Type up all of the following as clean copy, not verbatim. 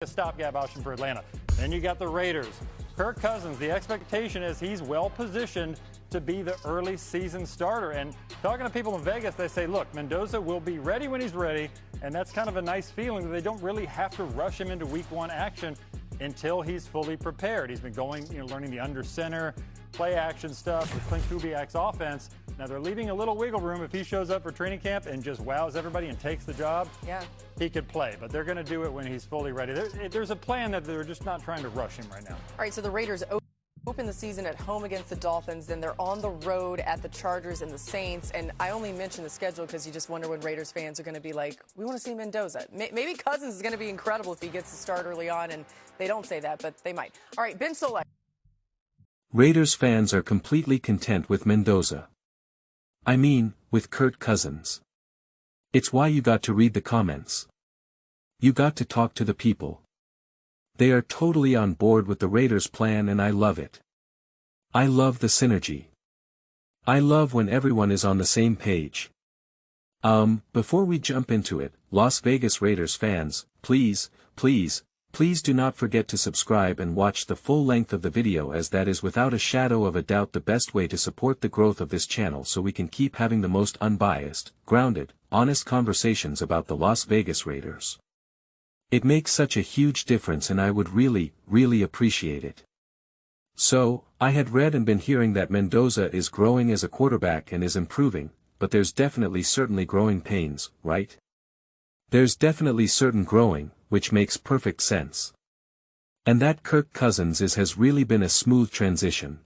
a stopgap option for Atlanta. Then you got the Raiders. Kirk Cousins, the expectation is he's well positioned to be the early season starter. And talking to people in Vegas, they say, look, Mendoza will be ready when he's ready. And that's kind of a nice feeling that they don't really have to rush him into week one action until he's fully prepared. He's been going, learning the under center, play action stuff with Clint Kubiak's offense. Now they're leaving a little wiggle room. If he shows up for training camp and just wows everybody and takes the job, he could play. But they're going to do it when he's fully ready. There's a plan that they're just not trying to rush him right now. All right, so the Raiders open the season at home against the Dolphins, then they're on the road at the Chargers and the Saints. And I only mention the schedule because you just wonder when Raiders fans are going to be like, we want to see Mendoza. Maybe Cousins is going to be incredible if he gets to start early on, and they don't say that, but they might. All right, Ben Solak. Raiders fans are completely content with Mendoza. I mean, with Kirk Cousins. It's why you got to read the comments. You got to talk to the people. They are totally on board with the Raiders' plan, and I love it. I love the synergy. I love when everyone is on the same page. Before we jump into it, Las Vegas Raiders fans, please do not forget to subscribe and watch the full length of the video, as that is without a shadow of a doubt the best way to support the growth of this channel so we can keep having the most unbiased, grounded, honest conversations about the Las Vegas Raiders. It makes such a huge difference, and I would really appreciate it. So, I had read and been hearing that Mendoza is growing as a quarterback and is improving, but there's certainly growing pains, right? There's definitely certain growing, which makes perfect sense. And that Kirk Cousins has really been a smooth transition.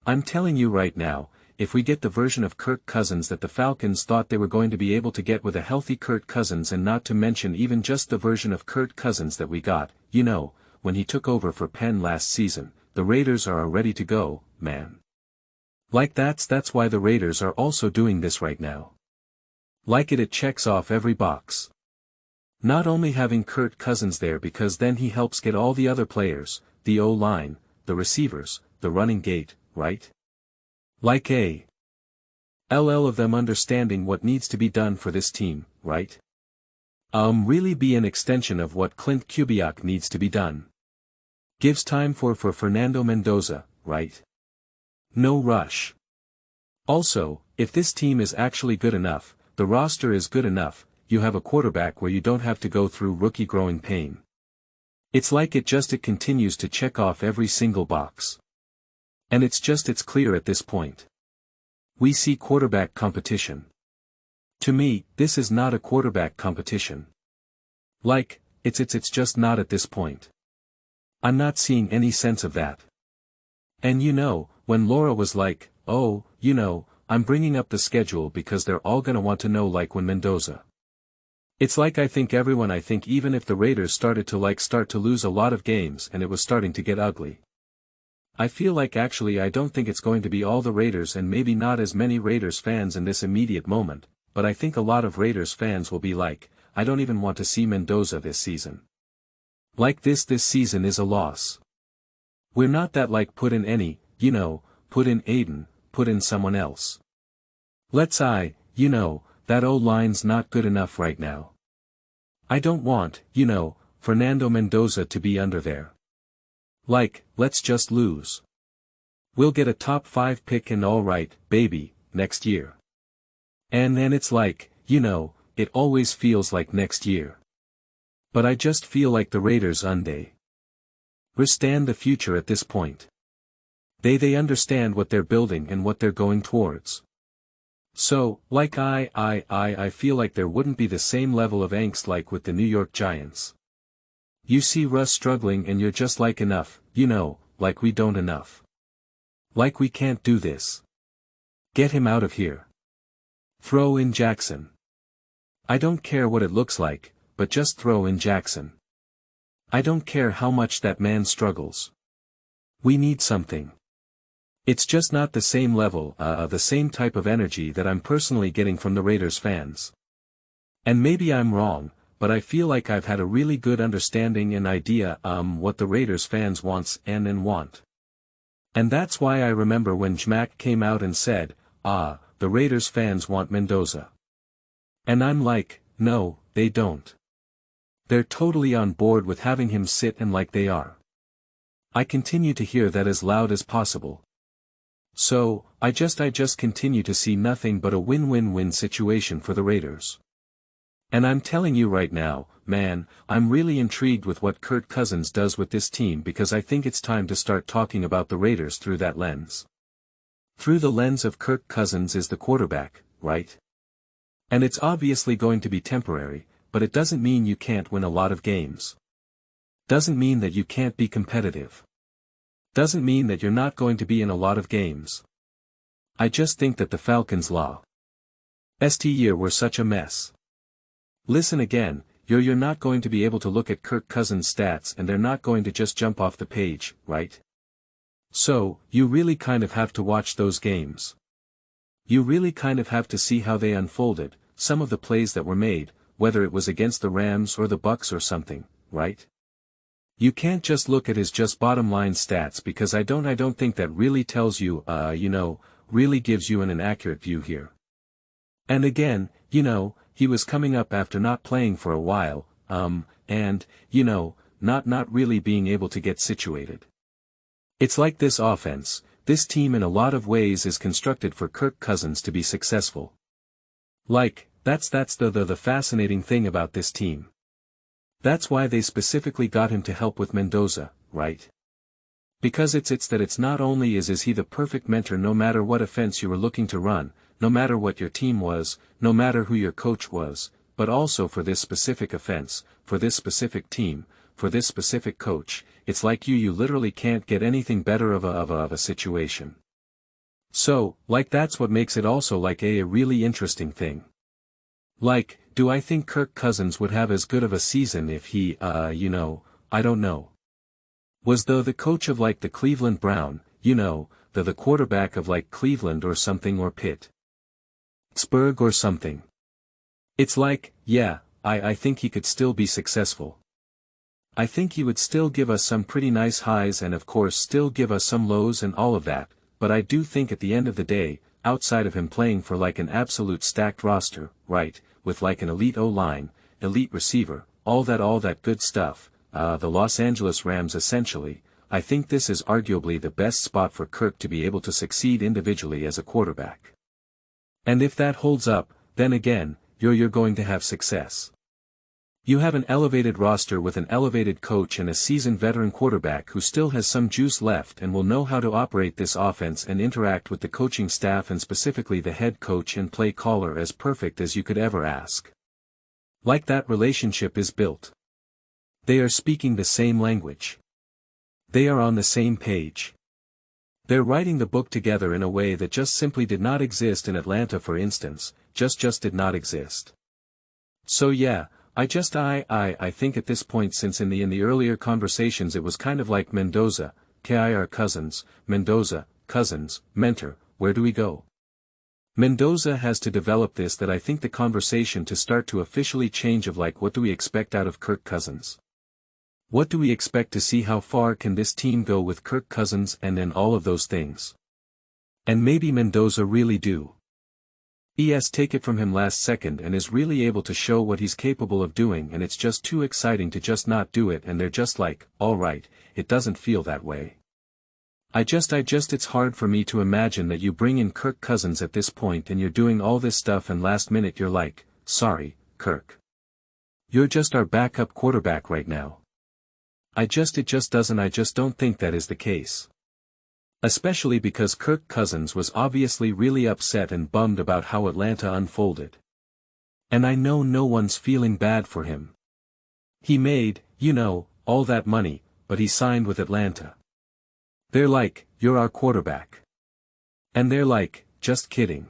I'm telling you right now, if we get the version of Kirk Cousins that the Falcons thought they were going to be able to get with a healthy Kirk Cousins, and not to mention even just the version of Kirk Cousins that we got, when he took over for Penn last season, the Raiders are ready to go, man. Like that's why the Raiders are also doing this right now. Like it checks off every box. Not only having Kirk Cousins there, because then he helps get all the other players, the O-line, the receivers, the running gate, right? Like LL of them understanding what needs to be done for this team, right? Really be an extension of what Clint Kubiak needs to be done. Gives time for Fernando Mendoza, right? No rush. Also, if this team is actually good enough, the roster is good enough, you have a quarterback where you don't have to go through rookie growing pain. It's like it continues to check off every single box. And it's clear at this point. We see quarterback competition. To me, this is not a quarterback competition. Like, it's just not at this point. I'm not seeing any sense of that. And when Laura was like, oh, I'm bringing up the schedule because they're all gonna want to know, like when Mendoza. It's like I think even if the Raiders started to lose a lot of games and it was starting to get ugly. I feel like actually I don't think it's going to be all the Raiders, and maybe not as many Raiders fans in this immediate moment, but I think a lot of Raiders fans will be like, I don't even want to see Mendoza this season. Like this season is a loss. We're not that like put in any, put in Aiden, put in someone else. That O-line's not good enough right now. I don't want, Fernando Mendoza to be under there. Like, let's just lose. We'll get a top 5 pick and alright, baby, next year. And then it's like, it always feels like next year. But I just feel like the Raiders understand the future at this point. They understand what they're building and what they're going towards. So, like I feel like there wouldn't be the same level of angst like with the New York Giants. You see Russ struggling and you're just like enough, like we don't enough. Like we can't do this. Get him out of here. Throw in Jackson. I don't care what it looks like, but just throw in Jackson. I don't care how much that man struggles. We need something. It's just not the same level, the same type of energy that I'm personally getting from the Raiders fans. And maybe I'm wrong, but I feel like I've had a really good understanding and idea what the Raiders fans want. And that's why I remember when Jmack came out and said, the Raiders fans want Mendoza. And I'm like, no, they don't. They're totally on board with having him sit and like they are. I continue to hear that as loud as possible. So, I just continue to see nothing but a win-win-win situation for the Raiders. And I'm telling you right now, man, I'm really intrigued with what Kirk Cousins does with this team because I think it's time to start talking about the Raiders through that lens. Through the lens of Kirk Cousins is the quarterback, right? And it's obviously going to be temporary, but it doesn't mean you can't win a lot of games. Doesn't mean that you can't be competitive. Doesn't mean that you're not going to be in a lot of games. I just think that the Falcons' last year were such a mess. Listen again, you're not going to be able to look at Kirk Cousins' stats and they're not going to just jump off the page, right? So, you really kind of have to watch those games. You really kind of have to see how they unfolded, some of the plays that were made, whether it was against the Rams or the Bucks or something, right? You can't just look at his just bottom line stats because I don't think that really tells you, really gives you an accurate view here. And again, he was coming up after not playing for a while, and, not really being able to get situated. It's like this offense, this team in a lot of ways is constructed for Kirk Cousins to be successful. Like, that's the fascinating thing about this team. That's why they specifically got him to help with Mendoza, right? Because it's not only is he the perfect mentor no matter what offense you were looking to run, no matter what your team was, no matter who your coach was, but also for this specific offense, for this specific team, for this specific coach, it's like you literally can't get anything better of a situation. So, like that's what makes it also like a really interesting thing. Like, do I think Kirk Cousins would have as good of a season if he, I don't know. Was the coach of like the Cleveland Brown, the quarterback of like Cleveland or something or Pittsburgh or something. It's like, yeah, I think he could still be successful. I think he would still give us some pretty nice highs and of course still give us some lows and all of that, but I do think at the end of the day, outside of him playing for like an absolute stacked roster, right, with like an elite O-line, elite receiver, all that good stuff, the Los Angeles Rams essentially, I think this is arguably the best spot for Kirk to be able to succeed individually as a quarterback. And if that holds up, then again, you're going to have success. You have an elevated roster with an elevated coach and a seasoned veteran quarterback who still has some juice left and will know how to operate this offense and interact with the coaching staff and specifically the head coach and play caller as perfect as you could ever ask. Like that relationship is built. They are speaking the same language. They are on the same page. They're writing the book together in a way that just simply did not exist in Atlanta for instance, just did not exist. So yeah, I think at this point since in the earlier conversations it was kind of like Mendoza, Kirk Cousins, Mendoza, Cousins, mentor, where do we go? Mendoza has to develop this that I think the conversation to start to officially change of like what do we expect out of Kirk Cousins? What do we expect to see how far can this team go with Kirk Cousins and then all of those things? And maybe Mendoza really do. Take it from him last second and is really able to show what he's capable of doing and it's just too exciting to just not do it and they're just like, alright, it doesn't feel that way. It's hard for me to imagine that you bring in Kirk Cousins at this point and you're doing all this stuff and last minute you're like, sorry, Kirk. You're just our backup quarterback right now. I just don't think that is the case. Especially because Kirk Cousins was obviously really upset and bummed about how Atlanta unfolded. And I know no one's feeling bad for him. He made, all that money, but he signed with Atlanta. They're like, you're our quarterback. And they're like, just kidding.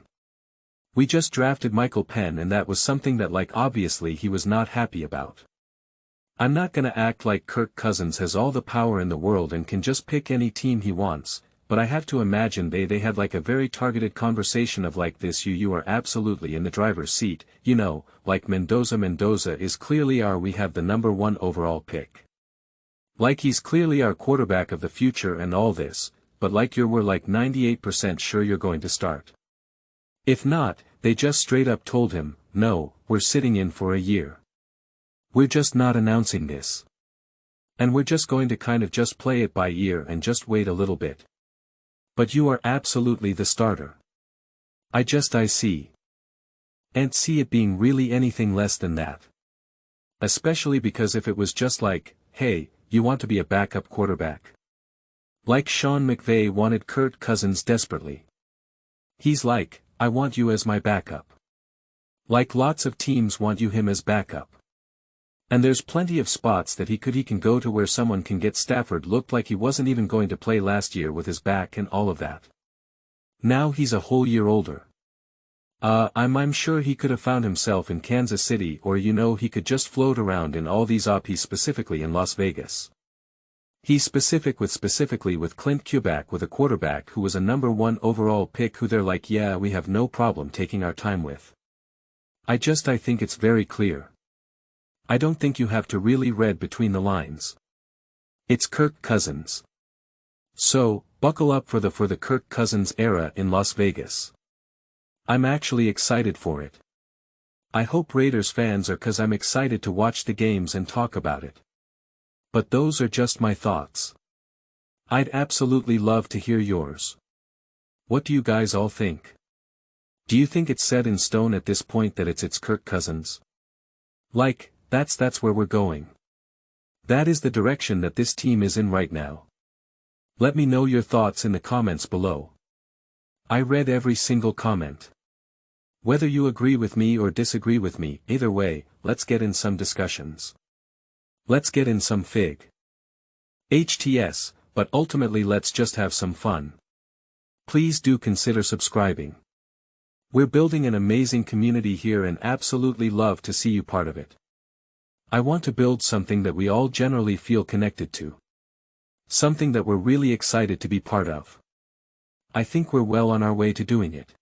We just drafted Michael Penn and that was something that like obviously he was not happy about. I'm not gonna act like Kirk Cousins has all the power in the world and can just pick any team he wants, but I have to imagine they had like a very targeted conversation of like this you are absolutely in the driver's seat, like Mendoza is clearly we have the number 1 overall pick. Like he's clearly our quarterback of the future and all this, but like we're like 98% sure you're going to start. If not, they just straight up told him, no, we're sitting in for a year. We're just not announcing this. And we're just going to kind of just play it by ear and just wait a little bit. But you are absolutely the starter. I see. And see it being really anything less than that. Especially because if it was just like, hey, you want to be a backup quarterback. Like Sean McVay wanted Kirk Cousins desperately. He's like, I want you as my backup. Like lots of teams want him as backup. And there's plenty of spots that he can go to where someone can get. Stafford looked like he wasn't even going to play last year with his back and all of that. Now he's a whole year older. I'm sure he could have found himself in Kansas City, or he could just float around in all these op. He's specifically in Las Vegas. He's specifically with Clint Kubiak, with a quarterback who was a number 1 overall pick who they're like, yeah, we have no problem taking our time with. I think it's very clear. I don't think you have to really read between the lines. It's Kirk Cousins. So, buckle up for the Kirk Cousins era in Las Vegas. I'm actually excited for it. I hope Raiders fans are, 'cause I'm excited to watch the games and talk about it. But those are just my thoughts. I'd absolutely love to hear yours. What do you guys all think? Do you think it's set in stone at this point that it's Kirk Cousins? Like, that's where we're going. That is the direction that this team is in right now. Let me know your thoughts in the comments below. I read every single comment. Whether you agree with me or disagree with me, either way, let's get in some discussions. Let's get in some fig. HTS, but ultimately let's just have some fun. Please do consider subscribing. We're building an amazing community here and absolutely love to see you part of it. I want to build something that we all generally feel connected to. Something that we're really excited to be part of. I think we're well on our way to doing it.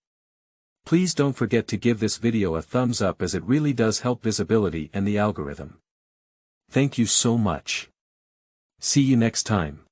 Please don't forget to give this video a thumbs up, as it really does help visibility and the algorithm. Thank you so much. See you next time.